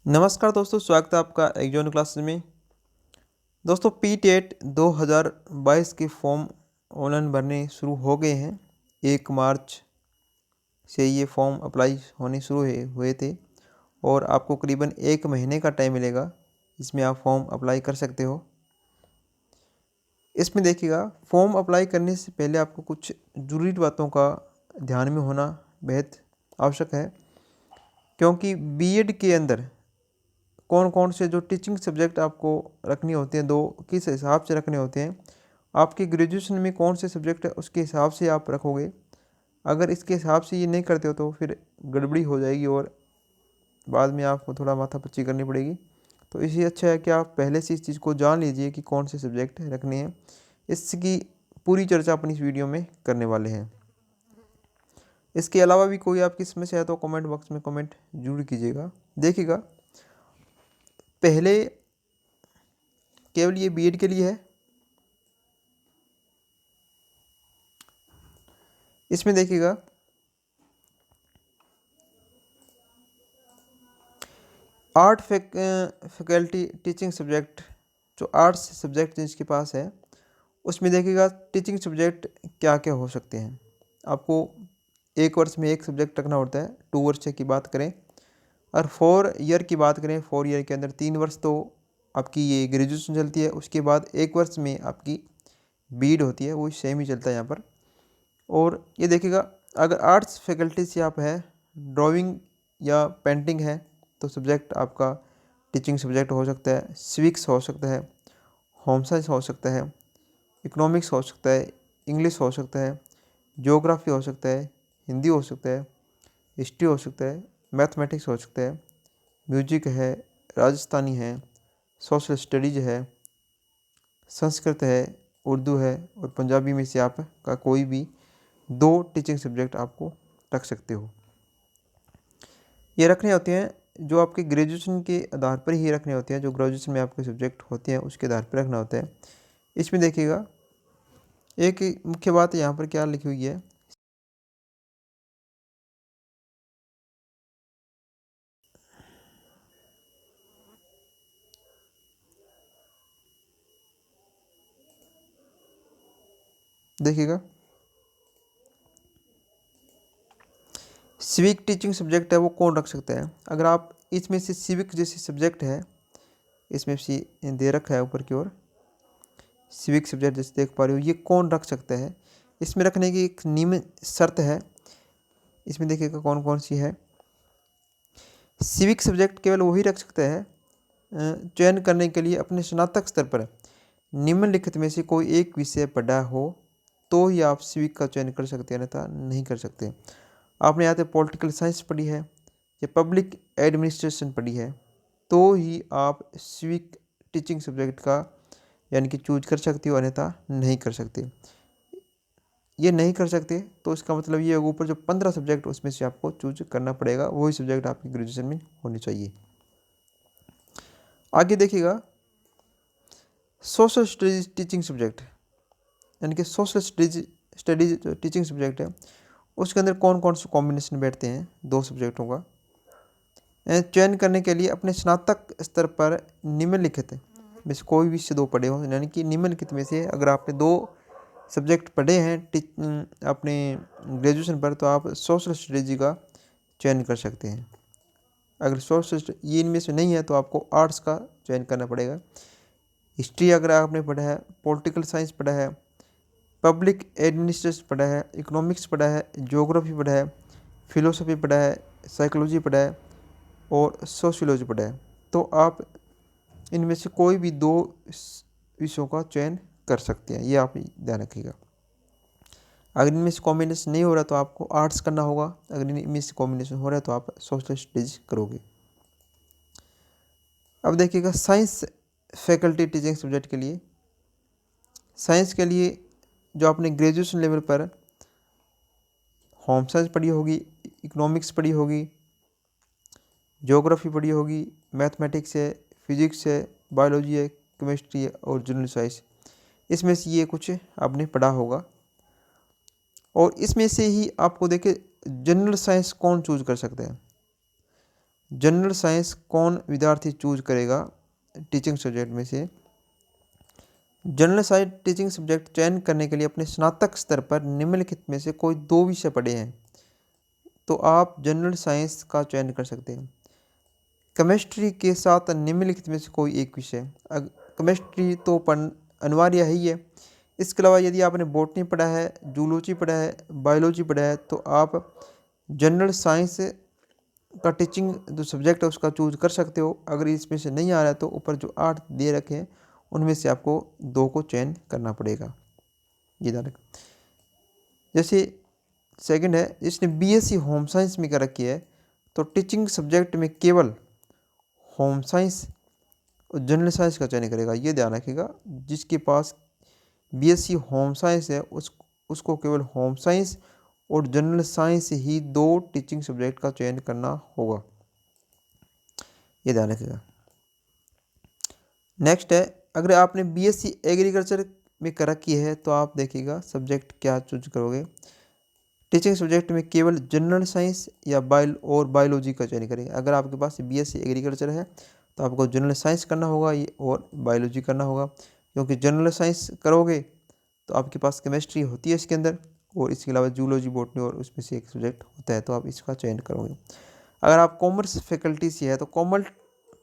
नमस्कार दोस्तों, स्वागत है आपका एग्जाम क्लासेस में। दोस्तों पी-टेट 2022 के फॉर्म ऑनलाइन भरने शुरू हो गए हैं। 1 मार्च से ये फॉर्म अप्लाई होने शुरू हुए थे और आपको करीबन 1 महीने का टाइम मिलेगा। इसमें आप फॉर्म अप्लाई कर सकते हो। इसमें देखिएगा, फॉर्म अप्लाई करने से पहले आपको कुछ ज़रूरी बातों का ध्यान में होना बेहद आवश्यक है, क्योंकि बीएड के अंदर कौन कौन से जो टीचिंग सब्जेक्ट आपको रखने होते हैं, दो किस हिसाब से रखने होते हैं। आपकी ग्रेजुएशन में कौन से सब्जेक्ट है उसके हिसाब से आप रखोगे। अगर इसके हिसाब से ये नहीं करते हो तो फिर गड़बड़ी हो जाएगी और बाद में आपको थोड़ा माथापच्ची करनी पड़ेगी। तो इसलिए अच्छा है कि आप पहले से इस चीज़ को जान लीजिए कि कौन से सब्जेक्ट रखने हैं। इसकी पूरी चर्चा अपनी इस वीडियो में करने वाले हैं। इसके अलावा भी कोई आपकी समस्या है तो कमेंट बॉक्स में कमेंट जरूर कीजिएगा। देखिएगा, पहले केवल ये बीएड के लिए है। इसमें देखिएगा, आर्ट फैकल्टी टीचिंग सब्जेक्ट, जो आर्ट्स सब्जेक्ट जिसके पास है उसमें देखिएगा टीचिंग सब्जेक्ट क्या क्या हो सकते हैं। आपको 1 वर्ष में 1 सब्जेक्ट रखना होता है। 2 वर्ष की बात करें और 4 ईयर की बात करें, 4 ईयर के अंदर 3 वर्ष तो आपकी ये ग्रेजुएशन चलती है। उसके बाद 1 वर्ष में आपकी बीएड होती है, वो सेम ही चलता है यहाँ पर। और ये देखिएगा, अगर आर्ट्स फैकल्टी से आप है, ड्राइंग या पेंटिंग है, तो सब्जेक्ट आपका टीचिंग सब्जेक्ट हो सकता है। सिविक्स हो सकता है, होम साइंस हो सकता है, इकोनॉमिक्स हो सकता है, इंग्लिश हो सकता है, ज्योग्राफी हो सकता है, हिंदी हो सकता है, हिस्ट्री हो सकता है, मैथमेटिक्स हो सकता है, म्यूजिक है, राजस्थानी है, सोशल स्टडीज है, संस्कृत है, उर्दू है और पंजाबी में से आपका कोई भी 2 टीचिंग सब्जेक्ट आपको रख सकते हो। ये रखने होते हैं जो आपके ग्रेजुएशन के आधार पर ही रखने होते हैं। जो ग्रेजुएशन में आपके सब्जेक्ट होते हैं उसके आधार पर रखना होता है। इसमें देखिएगा, एक मुख्य बात यहाँ पर क्या लिखी हुई है। देखिएगा, सिविक टीचिंग सब्जेक्ट है वो कौन रख सकता है। अगर आप इसमें से सिविक जैसे सब्जेक्ट है, इसमें से दे रखा है ऊपर की ओर, सिविक सब्जेक्ट जैसे देख पा रहे हो, ये कौन रख सकता है। इसमें रखने की एक नियम शर्त है। इसमें देखिएगा कौन कौन सी है। सिविक सब्जेक्ट केवल वही रख सकता है चयन करने के लिए अपने स्नातक स्तर पर निम्नलिखित में से कोई एक विषय पढ़ा हो तो ही आप सिविक का चयन कर सकते हैं, अन्यथा नहीं कर सकते। आपने यहाँ पे पॉलिटिकल साइंस पढ़ी है या पब्लिक एडमिनिस्ट्रेशन पढ़ी है तो ही आप सिविक टीचिंग सब्जेक्ट का यानी कि चूज कर सकते हो, अन्यथा नहीं कर सकते। ये नहीं कर सकते तो इसका मतलब ये होगा ऊपर जो 15 सब्जेक्ट उसमें से आपको चूज करना पड़ेगा, वही सब्जेक्ट आपकी ग्रेजुएशन में होने चाहिए। आगे देखिएगा, सोशल स्टडीज टीचिंग सब्जेक्ट यानी कि सोशल स्टडीज टीचिंग सब्जेक्ट है, उसके अंदर कौन कौन से कॉम्बिनेशन बैठते हैं 2 सब्जेक्टों का। चयन करने के लिए अपने स्नातक स्तर पर निम्नलिखित में से कोई भी से 2 पढ़े हो, यानी कि निम्नलिखित में से अगर आपने 2 सब्जेक्ट पढ़े हैं अपने ग्रेजुएशन पर तो आप सोशल स्टडीज का चयन कर सकते हैं। अगर सोशल ये इनमें से नहीं है तो आपको आर्ट्स का चयन करना पड़ेगा। हिस्ट्री अगर आपने पढ़ा है, पॉलिटिकल साइंस पढ़ा है, पब्लिक एडमिनिस्ट्रेशन पढ़ा है, इकोनॉमिक्स पढ़ा है, ज्योग्राफी पढ़ा है, फिलोसफी पढ़ा है, साइकोलॉजी पढ़ा है और सोशियोलॉजी पढ़ा है, तो आप इनमें से कोई भी 2 विषयों का चयन कर सकते हैं। ये आप ध्यान रखिएगा। अगर इनमें से कॉम्बिनेशन नहीं हो रहा तो आपको आर्ट्स करना होगा, अगर इनमें से कॉम्बिनेशन हो रहा है तो आप सोशल स्टडीज करोगे। अब देखिएगा, साइंस फैकल्टी टीचिंग सब्जेक्ट के लिए, साइंस के लिए जो आपने ग्रेजुएशन लेवल पर होम साइंस पढ़ी होगी, इकोनॉमिक्स पढ़ी होगी, ज्योग्राफी पढ़ी होगी, मैथमेटिक्स है, फिजिक्स है, बायोलॉजी है, केमिस्ट्री है और जनरल साइंस, इसमें से ये कुछ आपने पढ़ा होगा। और इसमें से ही आपको देखिए जनरल साइंस कौन चूज कर सकते हैं। जनरल साइंस कौन विद्यार्थी चूज करेगा टीचिंग सब्जेक्ट में से? जनरल साइंस टीचिंग सब्जेक्ट चयन करने के लिए अपने स्नातक स्तर पर निम्नलिखित में से कोई 2 विषय पढ़े हैं तो आप जनरल साइंस का चयन कर सकते हैं। केमिस्ट्री के साथ निम्नलिखित में से कोई एक विषय। केमिस्ट्री तो अनिवार्य ही है। इसके अलावा यदि आपने बॉटनी पढ़ा है, जूलॉजी पढ़ा है, बायोलॉजी पढ़ा है तो आप जनरल साइंस का टीचिंग जो सब्जेक्ट है उसका चूज कर सकते हो। अगर इसमें से नहीं आ रहा है तो ऊपर जो 8 दे रखे हैं उनमें से आपको 2 को चयन करना पड़ेगा। ये ध्यान रखें। जैसे सेकंड है, इसने बीएससी होम साइंस में कर रखी है तो टीचिंग सब्जेक्ट में केवल होम साइंस और जनरल साइंस का चयन करेगा। ये ध्यान रखिएगा, जिसके पास बीएससी होम साइंस है उसको केवल होम साइंस और जनरल साइंस ही 2 टीचिंग सब्जेक्ट का चयन करना होगा। ये ध्यान रखिएगा। नेक्स्ट है, अगर आपने बीएससी एग्रीकल्चर में कर रखी है तो आप देखिएगा सब्जेक्ट क्या चूज करोगे। टीचिंग सब्जेक्ट में केवल जनरल साइंस या बायोलॉजी का चयन करेंगे। अगर आपके पास बीएससी एग्रीकल्चर है तो आपको जनरल साइंस करना होगा और बायोलॉजी करना होगा, क्योंकि जनरल साइंस करोगे तो आपके पास केमिस्ट्री होती है इसके अंदर और इसके अलावा जूलॉजी, बॉटनी और उसमें से एक सब्जेक्ट होता है तो आप इसका चयन करोगे। अगर आप कॉमर्स फैकल्टी से है तो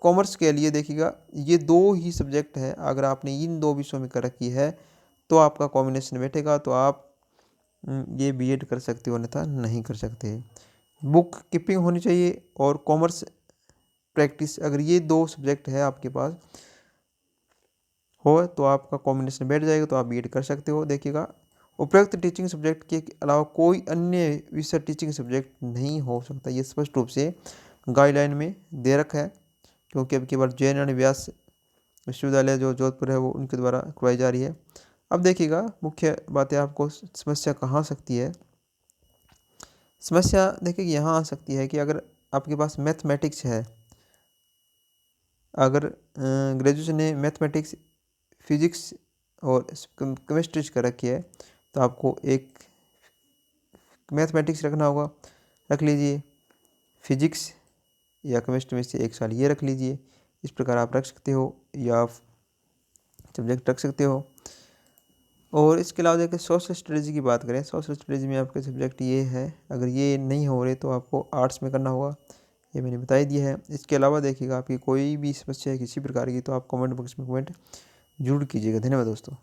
कॉमर्स के लिए देखिएगा ये 2 ही सब्जेक्ट है। अगर आपने इन 2 विषयों में कर रखी है तो आपका कॉम्बिनेशन बैठेगा तो आप ये बीएड कर सकते हो, अन्यथा नहीं कर सकते। बुक कीपिंग होनी चाहिए और कॉमर्स प्रैक्टिस, अगर ये 2 सब्जेक्ट है आपके पास हो तो आपका कॉम्बिनेशन बैठ जाएगा तो आप बीएड कर सकते हो। देखिएगा, उपरोक्त टीचिंग सब्जेक्ट के अलावा कोई अन्य विषय टीचिंग सब्जेक्ट नहीं हो सकता। ये स्पष्ट रूप से गाइडलाइन में दे रखा है, क्योंकि अब की बार जैन व्यास विश्वविद्यालय जो जोधपुर है वो उनके द्वारा करवाई जा रही है। अब देखिएगा, मुख्य बातें आपको समस्या कहाँ आ सकती है। समस्या देखिए यहाँ आ सकती है कि अगर आपके पास मैथमेटिक्स है, अगर ग्रेजुएशन ने मैथमेटिक्स, फिजिक्स और केमिस्ट्री कर रखी है तो आपको एक मैथमेटिक्स रखना होगा, रख लीजिए। फिजिक्स या केमिस्ट्री में से एक साल ये रख लीजिए। इस प्रकार आप रख सकते हो या सब्जेक्ट रख सकते हो। और इसके अलावा देखिए सोशल स्टडीज़ की बात करें, सोशल स्टडीज़ में आपके सब्जेक्ट ये है, अगर ये नहीं हो रहे तो आपको आर्ट्स में करना होगा, ये मैंने बता ही दिया है। इसके अलावा देखिएगा आपकी कोई भी समस्या है किसी प्रकार की तो आप कमेंट बॉक्स में कमेंट जरूर कीजिएगा। धन्यवाद दोस्तों।